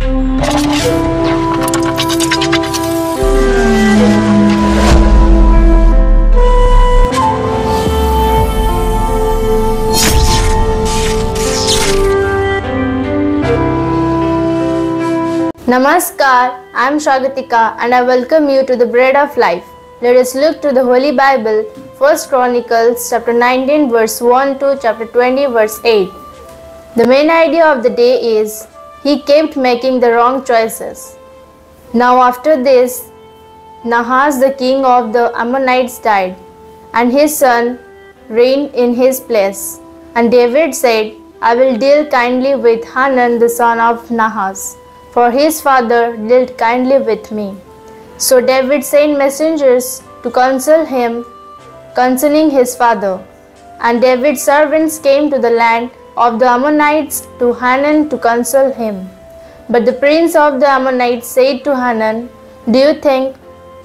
Namaskar, I am Shagatika and I welcome you to the Bread of Life. Let us look to the Holy Bible, 1 Chronicles chapter 19 verse 1 to chapter 20 verse 8. The main idea of the day is, he kept making the wrong choices. Now after this, Nahas the king of the Ammonites died, and his son reigned in his place. And David said, I will deal kindly with Hanan the son of Nahas, for his father dealt kindly with me. So David sent messengers to console him concerning his father. And David's servants came to the land of the Ammonites to Hanan to console him. But the prince of the Ammonites said to Hanan, do you think,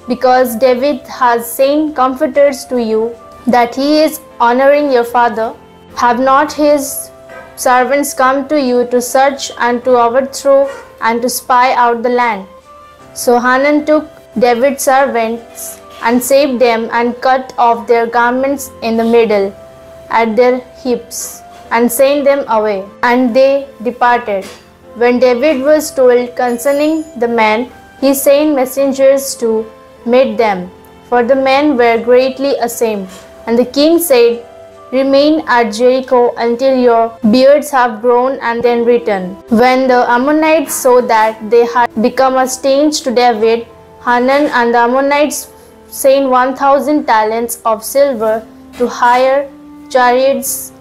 because David has sent comforters to you, that he is honoring your father? Have not his servants come to you to search and to overthrow and to spy out the land? So Hanan took David's servants and saved them and cut off their garments in the middle at their hips and sent them away. And they departed. When David was told concerning the men, he sent messengers to meet them, for the men were greatly ashamed. And the king said, remain at Jericho until your beards have grown and then return. When the Ammonites saw that they had become a stench to David, Hanan and the Ammonites sent 1,000 talents of silver to hire chariots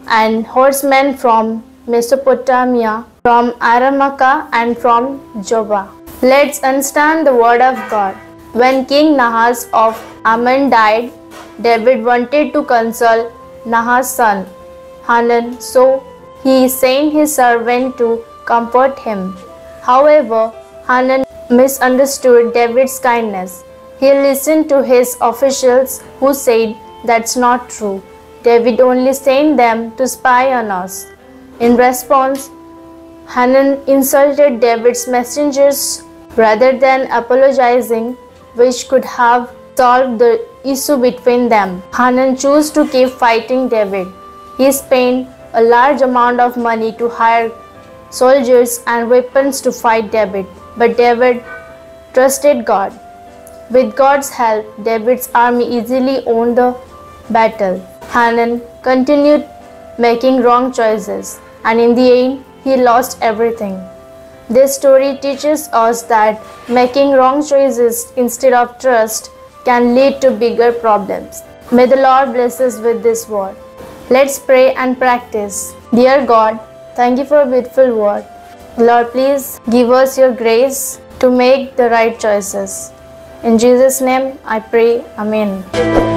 and horsemen from Mesopotamia, from Aramaka and from Jobah. Let's understand the word of God. When King Nahas of Ammon died, David wanted to console Nahas' son Hanan, so he sent his servant to comfort him. However, Hanan misunderstood David's kindness. He listened to his officials who said, that's not true. David only sent them to spy on us. In response, Hanan insulted David's messengers rather than apologizing, which could have solved the issue between them. Hanan chose to keep fighting David. He spent a large amount of money to hire soldiers and weapons to fight David. But David trusted God. With God's help, David's army easily won the battle. Hanan continued making wrong choices, and in the end, he lost everything. This story teaches us that making wrong choices instead of trust can lead to bigger problems. May the Lord bless us with this word. Let's pray and practice. Dear God, thank you for a beautiful word. Lord, please give us your grace to make the right choices. In Jesus' name I pray. Amen.